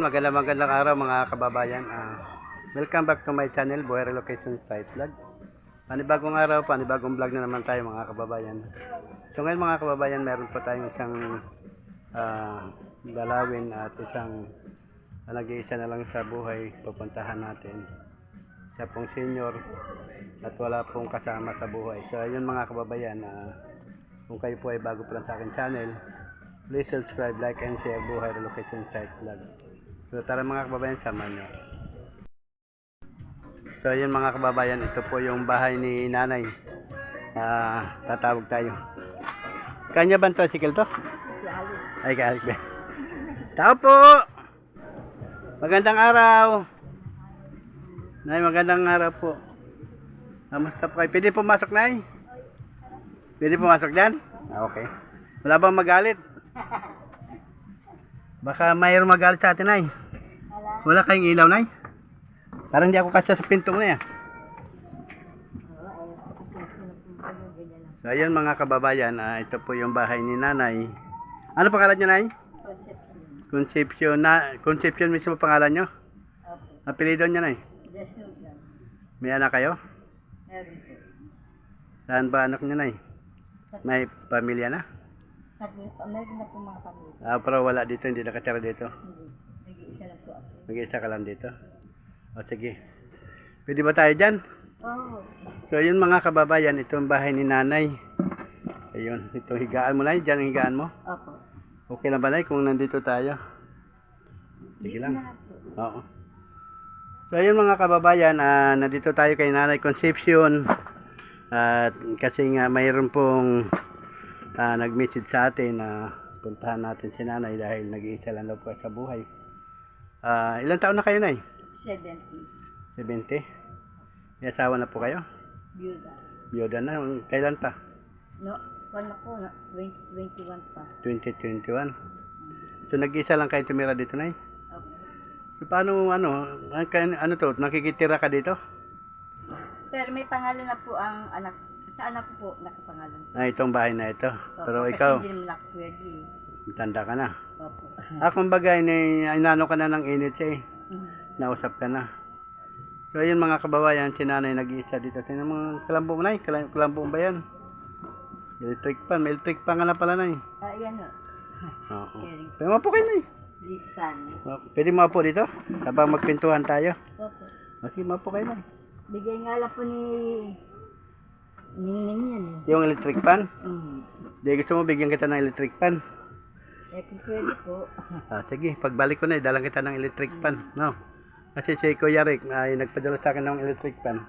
magandang araw mga kababayan. Welcome back to my channel, Buhay Relocation Site Vlog. Panibagong araw, panibagong vlog na naman tayo mga kababayan. So ngayon mga kababayan, meron po tayong isang dalawin at isang nag-iisa na lang sa buhay pupuntahan natin. Siya pong senior at wala pong kasama sa buhay. So ayun mga kababayan, kung kayo po ay bago pa lang sa akin channel, please subscribe, like, and share Buhay Relocation Site Vlog. So tara mga kababayan, samahan nyo. So yun mga kababayan, ito po yung bahay ni nanay. Tatawag tayo. Kanya ba ang tricycle to? Ay, kaalik ba? Tao po! Magandang araw! Nay, magandang araw po. Kamusta po kayo? Pwede pumasok, Nay? Pwede pumasok dyan? Okay. Wala bang magalit? Baka mayroong magalit sa atin, Nay. Wala kayong ilaw, Nay? Parang hindi ako kasya sa pintong na yan. So, ayun mga kababayan, ito po yung bahay ni nanay. Ano pangalan niyo, Nay? Concepcion. Concepcion mismo pangalan niyo? Apelido niya, Nay? May anak kayo? Saan ba anak niya, Nay? May pamilya na? Meron na po mga pamilya. Pero wala dito, hindi nakatira dito. Hindi. Nag-iisa lang po ako. Mag-isa ka lang dito. O sige. Pwede ba tayo dyan? Oo. So yun mga kababayan, ito ang bahay ni nanay. Ayun, ito higaan mo, Nay. Dyan ang higaan mo. Opo. Okay lang ba, Nay, kung nandito tayo? Sige lang. Oo. So ayun mga kababayan, nandito tayo kay Nanay Concepcion. At kasi nga mayroon pong nag-message sa atin na puntahan natin si nanay dahil nag-iisa lang daw po sa buhay. Ilang taon na kayo, Nay? 70. 70? May asawa na po kayo? Byuda. Byuda na? Kailan pa? No, wala po na. 2021 pa. 2021? So nag-iisa lang kayo tumira dito, Nay? Opo. So paano, ano to? Nakikitira ka dito? Pero may pangalan na po ang anak. Sa anak ko po, nakapangalan. Itong bahay na ito. Opo, Pero kasi ikaw, hindi naman ako pwede. tanda ka na. Opo. Kumbaga, inano ka na ng init siya eh. Nausap ka na. So, ayun mga kababayan, si nanay nag-iisa dito. Tingnan mga kalambong, Nay. Kalambong ba yan? Electric pan. May electric pan nga na pala, Nay. Yan o. Oo. Pwede mo po kayo, Nay. Lisan. Pwede mo po dito? Habang magpintuhan tayo. Opo. Sige, mo po kayo, Nay. Bigay nga lang po ni Ningning yan eh. Yung electric pan? Di gusto mo bigyan kita ng electric pan? Kung pwede po. Sige, pagbalik ko na, dalang kita ng electric pan. No? Kasi si Kuya Rick ay nagpadala sa akin ng electric pan.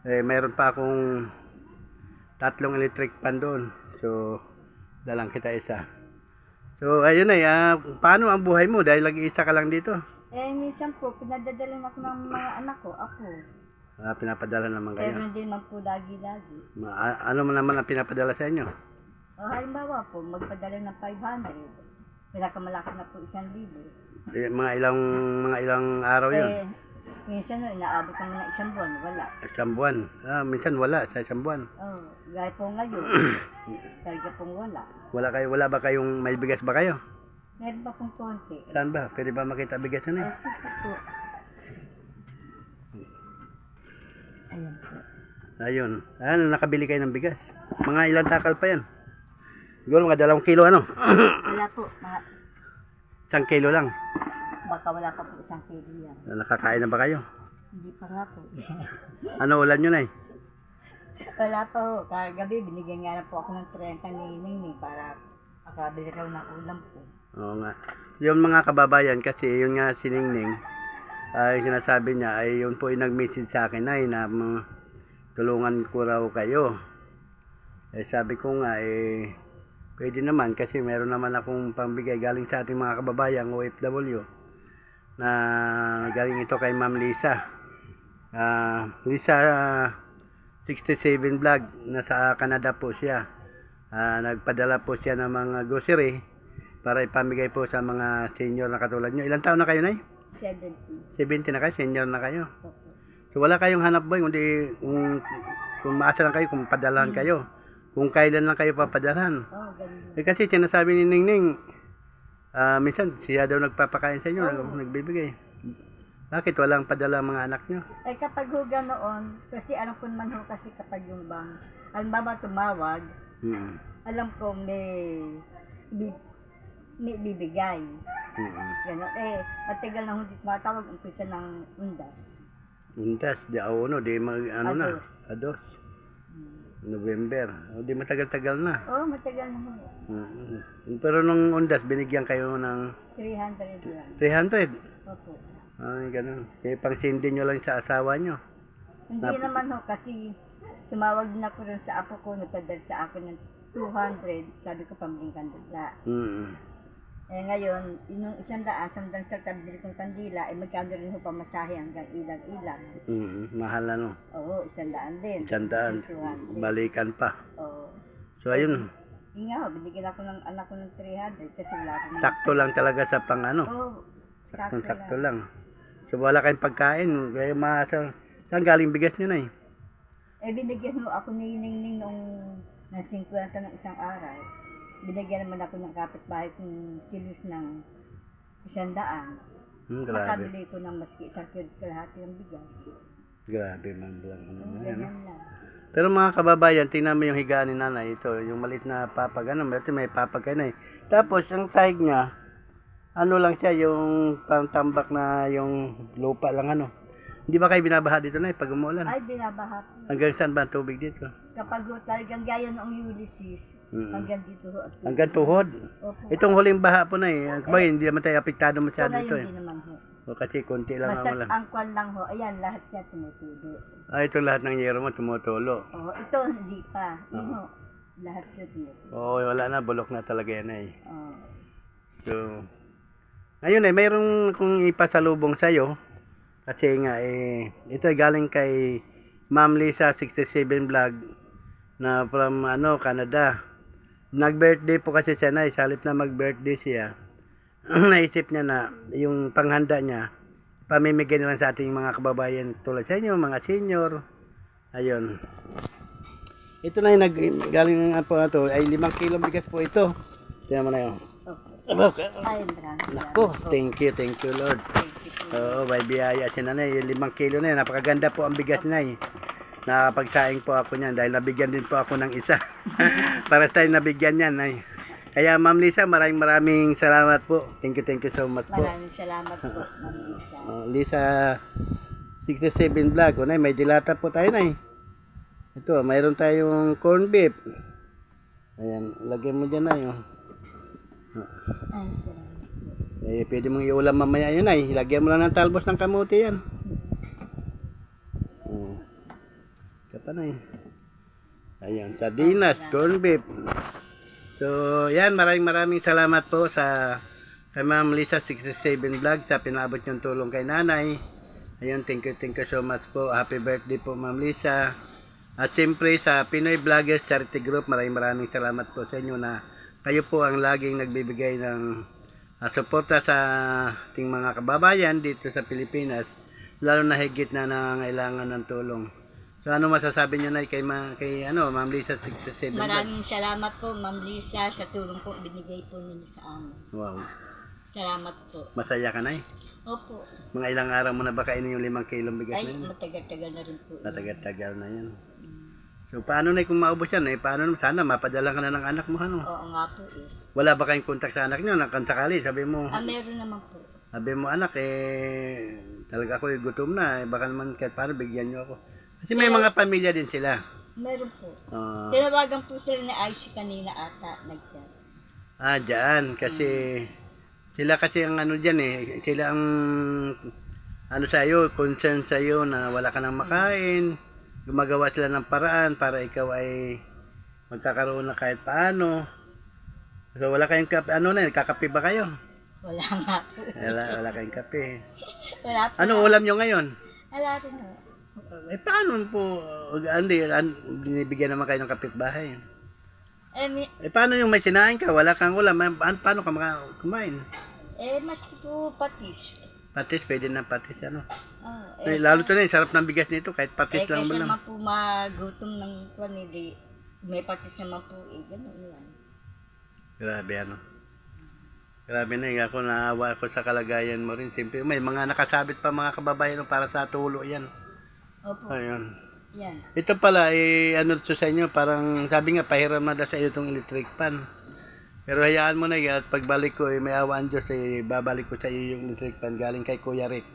Mayroon pa akong 3 electric pan doon. So, dalang kita isa. So, ayun ay, paano ang buhay mo dahil nag-iisa ka lang dito? Minsan po, pinadadalan ako ng mga anak ko, ako. Pinapadala naman kayo. Pero hindi naman po lagi-lagi. Ano mo naman ang pinapadala sa inyo? Halimbawa po, magpadala ng 500. Pinakamalaki na po 1,000. Mga ilang araw yun? Minsan inaabot naman ng 1 buwan, wala. Isang buwan. Minsan wala sa isang buwan. Gaya po ngayon, talaga pong wala. Wala ba kayong, may bigas ba kayo? Meron pa pong konti. Saan ba? Pwede ba makita bigas na eh? Po. Ayan po. Ayun. Nakabili kayo ng bigas. Mga ilang takal pa yan? Siguro mga 2 kilo ano? Wala po, mga 1 kilo lang. baka wala pa po 1 kilo yan. Nakakain na ba kayo? Hindi pa nga po. Ano ulam nyo, Nay? Wala pa po. Kagabi, binigyan nga na po ako ng 30 ni Nini para makabili raw ng ulam po. Oo nga. Yung mga kababayan kasi, yung nga si Ningning, ay sinasabi niya, ay yun po ay nag-message sa akin, Nay, na tulungan ko raw kayo. Sabi ko nga, pwede naman kasi meron naman akong pambigay galing sa ating mga kababayan, OFW, na galing ito kay Ma'am Lisa. Lisa 67 vlog, nasa Canada po siya. Nagpadala po siya ng mga grocery para ipamigay po sa mga senior na katulad nyo. Ilang taon na kayo, Nay? 70. 70 na kayo, senior na kayo. Opo. So wala kayong hanap boy, kundi kung maasa lang kayo, kung padalahan kayo. Kung kailan lang kayo papadalhan. Ganun. Kasi sinasabi ni Ningning, Minsan siya daw nagpapakain sa inyo, Oo. nagbibigay. Bakit walang padala ang mga anak nyo? Eh kapag ho ganoon, kasi alam ko naman ho kasi kapag yung bang, halimbawa tumawag, Mm. alam ko bi- may bibigay. Gano'n. Eh, matagal na hindi tumatawag, umpisa ng undas. Undas, di uno, di ano na, Ados. ados, Hmm. November. O di matagal-tagal na. Oo, matagal na ho. Pero nung undas, binigyan kayo ng 300 yan. 300. Opo. Ay, ganun. Kaya pang sindi nyo lang sa asawa nyo. Hindi naman ho, kasi tumawag din ako rin sa apo ko, nagpadal sa akin ng 200, sabi ko pambling kandila. Eh ngayon, yung 100, sandang sa tabili kong kandila, eh magkano rin ho pamasahe hanggang ilang-ilang. Mahal na no. Oo, 100 din. 100. 200. Balikan pa. Oo. So, ayun. Yun nga ho, binigyan ako ng anak ko ng 300 kasi wala akong... Sakto lang talaga sa pang ano. Oo, Sakto lang. So, wala kayong pagkain. Kaya saan galing bigas nyo na eh? Eh, binigyan mo ako ni Ningning nung ng 50 ng isang araw. Binigyan naman ako ng kapitbahay kong kilos ng 100. Grabe. Makabili ko ng maski 1 kilo kalahati ng bigas. Grabe man lang. Ganyan lang. Pero mga kababayan, tingnan mo yung higaan ni nanay. Ito, yung maliit na papag. May papag kayo na eh. Tapos, ang sahig niya, ano lang siya, yung tambak na yung lupa lang ano. Hindi ba kayo binabaha dito na pag umulan? Ay, binabaha ko. Hanggang saan ba ang tubig dito? Kapag ho, talagang gaya noong Ulysses, hanggang dito ho. Hanggang tuhod. Opo. Itong huling baha po na eh. Kabay, hindi naman tayo apektado masyado Ito dito na eh. hindi naman ho. O, kasi konti lang ang Basta ulan. ang kwan lang ho, ayan, lahat siya tumutulo. Ito lahat ng yero mo tumutulo. Oo, ito hindi pa. Yun ho, lahat siya tumutulo. Oo, wala na. Bulok na talaga yan eh. Oo. So, ngayon eh, mayroong kung ipasalubong sa'yo. Kasi nga eh, ito ay galing kay Ma'am Lisa 67 Vlog na from Canada. Nag-birthday po kasi siya na, salip na mag-birthday siya. Naisip niya na yung panghanda niya, pamimigay na lang sa ating mga kababayan tulad sa inyo, mga senior. Ayun. Ito na yung galing po na to, ay 5 kilo bigas po ito. Tingnan mo na yun. Okay. Ay, maraming Nako, salamat. thank you Lord. Thank you po. Oo, may biyaya si nanay. 5 kilo na yun. Napakaganda po ang bigas na eh. Nakapagsaing po ako niyan dahil nabigyan din po ako ng isa. Para sa tayo nabigyan niyan ay. Kaya Ma'am Lisa, maraming salamat po. Thank you so much po. Maraming salamat po, Ma'am Lisa. Lisa 67 Vlog. O, nay, may dilata po tayo na eh. Ito, mayroon tayong corn beef. Ayan, lagyan mo dyan na yun. Ay, salamat. Pwede mong iulam mamaya yun ay. Lagyan mo lang ng talbos ng kamuti yan. Kapa na yun. Ayan, sardinas, corn beef. So, yan, maraming salamat po sa kay Ma'am Lisa 67 Vlog sa pinabot yung tulong kay nanay. Ayun, thank you so much po. Happy birthday po Ma'am Lisa. At siyempre sa Pinoy Vloggers Charity Group, maraming salamat po sa inyo na kayo po ang laging nagbibigay ng suporta sa ating mga kababayan dito sa Pilipinas, lalo na higit na nangangailangan ng tulong. So ano masasabi niyo na kay Ma'am Lisa 67? Maraming salamat po, Ma'am Lisa, sa tulong po binigay po ninyo sa amin. Wow. Salamat po. Masaya ka na eh. Opo. Mga ilang araw mo na ba kainin yung 5 kilong bigas Ay, na yun? matagal-tagal na rin po. Matagal-tagal na yan. So paano na kung maubos yan eh? Paano sana mapadala ka na ng anak mo ano? Oo nga po eh. Wala ba kayong kontak sa anak niyo? Sakali, sabi mo. Meron naman po. Sabi mo anak talaga ako gutom na baka naman kahit paano bigyan niyo ako. Kasi may mga pamilya din sila. Meron po. Ah, Tinawagan po sila ni Icy kanina ata, nag-chat. dyan kasi sila kasi ang ano diyan eh, sila ang sa iyo, concern sa iyo na wala ka nang makain. Gumagawa sila ng paraan para ikaw ay magkakaroon na kahit paano. So wala kayong kape, kakape ba kayo? Wala nga po. Wala kayong kape. Wala po. Ano ulam nyo ngayon? Wala rin ho. Paano po, binibigyan naman kayo ng kapitbahay. Paano yung may sinain ka, wala kang ulam, paano ka kumain? Mas po patis. Patis, pwede na patis, ano? Oh, Lalo to na, sarap ng bigas nito, kahit patis lang mo kaysa lang. naman po magutom ng kanili, may patis naman po eh, gano'n yan. Grabe, ano? Grabe na ako, naawa ako sa kalagayan mo rin. Siyempre, may mga nakasabit pa mga kababayan para sa tulo yan. Opo. Ayun. Yan. Ito pala, ano to sa inyo, parang sabi nga, pahiram na daw sa iyo itong electric pan. Pero hayaan mo na yan, at pagbalik ko, may awaan Diyos, babalik ko sa iyo yung electric pan galing kay Kuya Rick.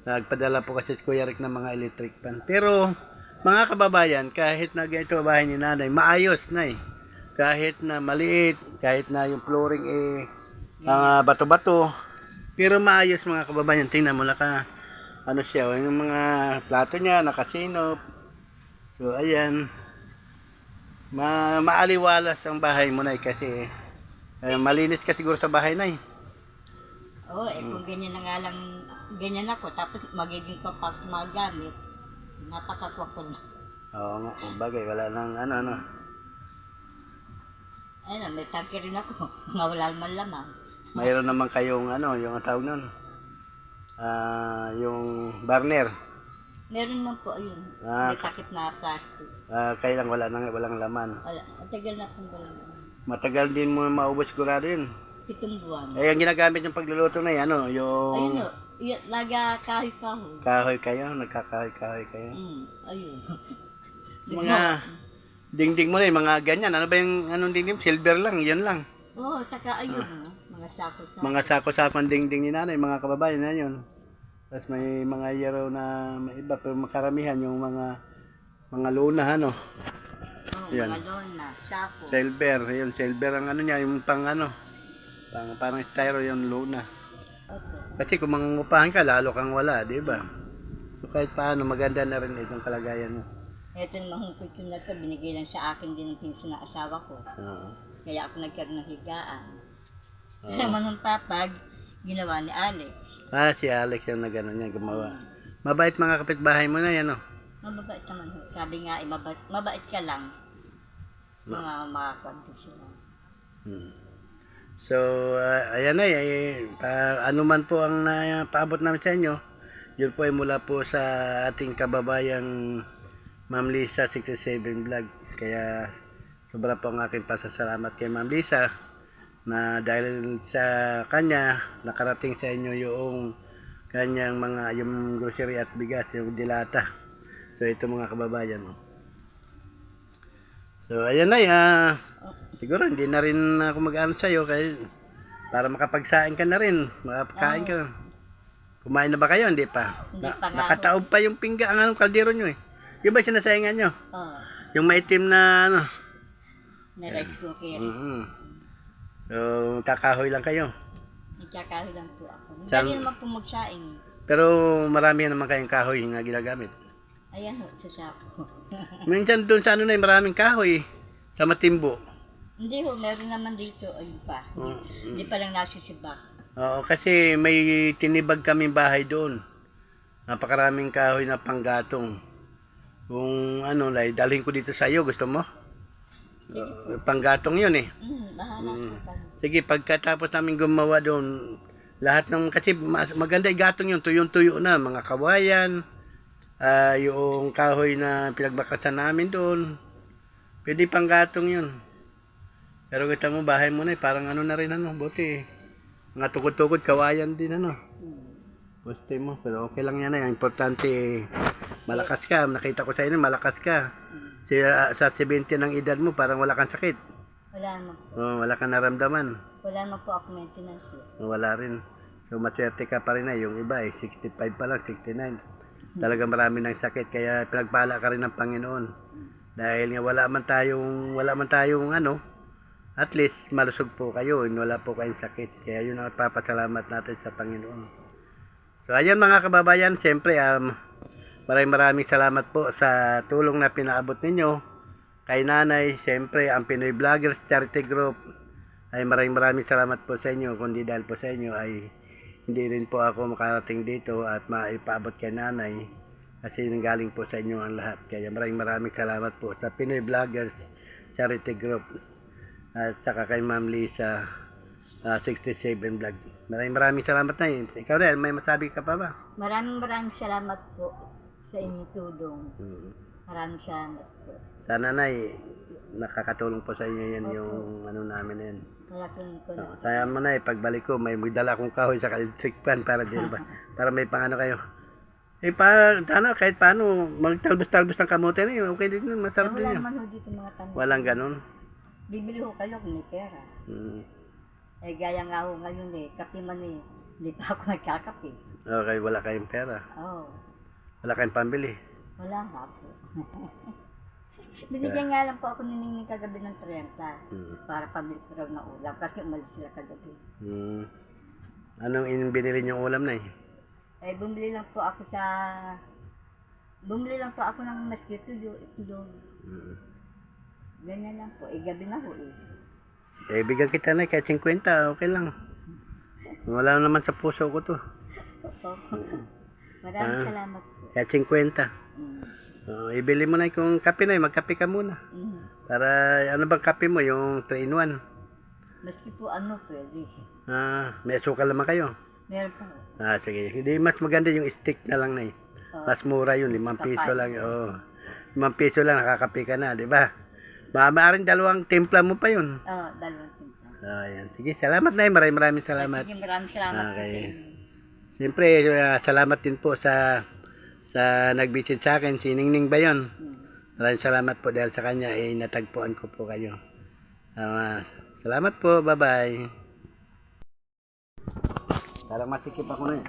Nagpadala po kasi si Kuya Rick ng mga electric pan. Pero, mga kababayan, kahit na ganito bahay ni nanay, maayos na eh. Kahit na maliit, kahit na yung flooring mga bato-bato. Pero maayos mga kababayan, tingnan mo ano siya, yung mga plato niya, nakasinop. So, ayan. Maaliwalas ang bahay mo na kasi malinis ka siguro sa bahay na eh. Oo, kung ganyan na nga lang, ganyan ako, tapos magiging kapag magamit, napakatwa ko na. Oo nga, bagay, wala nang ano. Ayun, may tangke rin ako, nga wala man lamang. Mayroon naman kayong yung tawag nun, yung burner. Meron man po, ayun, Ah, may takip na plastic. Kaya lang walang laman. Wala, ang tagal na akong galang. Matagal din mo maubos sigurado yun. 7 buwan. Ang ginagamit yung pagluluto na yan, Ayun yung o, laga kahoy-kahoy. kahoy kayo, nagkakahoy-kahoy kayo. Ayun. Mga dingding mo na mga ganyan. Ano ba yung anong dingding? Silver lang, yun lang. Oo, saka ayun, mga sako-sako. Mga sako-sako ang dingding ni nanay, mga kababayan na yun. Tapos may mga yero na may iba, pero makaramihan yung mga luna, Oo, yan. mga lona, sako. Silver, yun, silver ang niya, yung parang styro yung luna. Opo. Kasi kung mangungupahan ka, lalo kang wala, di ba? So kahit paano, maganda na rin itong kalagayan mo. Ito namang hungkot ko na ito, binigay lang sa akin din ng pinsan na asawa ko. Oo. Kaya ako nagkaroon ng higaan. Oo. Naman ng papag, ginawa ni Alex. Si Alex yung nagano niya, gumawa. Mabait mga kapitbahay mo na yan, Mababait naman ho. Sabi nga, mabait ka lang. Mga kwanto sila. So, ayan na, ano man po ang paabot namin sa inyo, yun po ay mula po sa ating kababayang Ma'am Lisa 67 Vlog. Kaya sobra po ang aking pasasalamat kay Ma'am Lisa na dahil sa kanya nakarating sa inyo yung kanyang yung grocery at bigas, yung dilata. So ito mga kababayan mo. So ayan na, siguro hindi na rin ako mag-ano sa'yo para makapagsain ka na rin, makapagkain ka. Kumain na ba kayo? Hindi pa. Hindi pa nga. Nakataob pa yung pingga ang kaldero nyo eh. Yung ba sinasayangan nyo? Oo. Yung maitim na Na rice cooker. So kakahoy lang kayo. Nagkakahoy lang po ako. Saan- Hindi naman po magsaing. Pero marami naman kayong kahoy na ginagamit. Ayan ho, sa sako. Minsan doon sa maraming kahoy sa Matimbo. Hindi ho, meron naman dito. Ayun pa. Hindi pa lang nasisibak. Oo, kasi may tinibag kaming bahay doon. Napakaraming kahoy na panggatong. Kung dalhin ko dito sa iyo, gusto mo? Panggatong 'yun eh. Bahala po pa. Sige, pagkatapos namin gumawa doon, lahat kasi maganda yung gatong 'yun, tuyong-tuyo na, mga kawayan, yung kahoy na pinagbakasan namin doon. Pwede panggatong 'yun. Pero kita mo, bahay mo na eh, parang na rin buti. Mga tukod-tukod, kawayan din Gusto mo, pero okay lang yan na. Importante, malakas ka. Nakita ko sa inyo, malakas ka. Sa 70 ng edad mo, parang wala kang sakit. Wala naman po. Wala kang naramdaman. Wala naman po ako maintenance. Wala rin. So, maswerte ka pa rin yung iba 65 pa lang, 69. Talagang marami ng sakit, kaya pinagpala ka rin ng Panginoon. Dahil nga wala man tayong at least malusog po kayo, wala po kayong sakit. Kaya yun ang papasalamat natin sa Panginoon. So ayan mga kababayan, siyempre maraming salamat po sa tulong na pinaabot ninyo kay nanay. Siyempre ang Pinoy Vloggers Charity Group ay maraming salamat po sa inyo. Kundi dahil po sa inyo ay hindi rin po ako makarating dito at maipaabot kay nanay, kasi nanggaling po sa inyo ang lahat. Kaya maraming salamat po sa Pinoy Vloggers Charity Group at saka kay Ma'am Lisa 67 Vlog. Maraming salamat na. Ikaw rin, may masabi ka pa ba? Maraming salamat po sa inyong tulong. Maraming salamat po. Sana na nakakatulong po sa inyo yan Opo. yung ano namin na yan. Malaking ko na. Sayang mo na pagbalik ko may dala akong kahoy sa electric fan para din ba para may pangano kayo. Kahit paano magtalbos-talbos ng kamote na yun, okay din yun, masarap din Wala yun. naman ho dito mga tanong. Walang ganun. Bibili ho kayo kung may pera. Hmm. Gaya nga ho ngayon kape man hindi pa ako nagkakape. Okay, wala kayong pera. Oo. Wala kayong pambili. Wala nga po. Binigyan nga lang po ako ni Ningning kagabi ng 30 para pamili ko raw ng ulam kasi umalis sila kagabi. Anong binili niyong ulam na Bumili lang po ako ng mosquito itlog. Ganyan lang po. Gabi na ho Bigyan kita na kahit 50, okay lang. Wala naman sa puso ko to. Opo. Maraming salamat po. Kahit 50. Ibili mo na kung kape na magkape ka muna. Para, ano bang kape mo? Yung 3-in-1? Maski po pwede. May asukal naman kayo. Meron po. Sige. Hindi, mas maganda yung stick na lang na Mas mura yun, 5 piso lang. 5 piso lang, nakakape ka na, di ba? Maaaring 2 timpla mo pa yun. 2 timpla. Ayan. Sige, salamat na maraming salamat. Sige, maraming salamat po sa Okay. inyo. Siyempre, salamat din po sa nag-visit sa akin, si Ningning ba yun? Maraming salamat po dahil sa kanya, natagpuan ko po kayo. Salamat po, bye-bye. Parang masikip ako na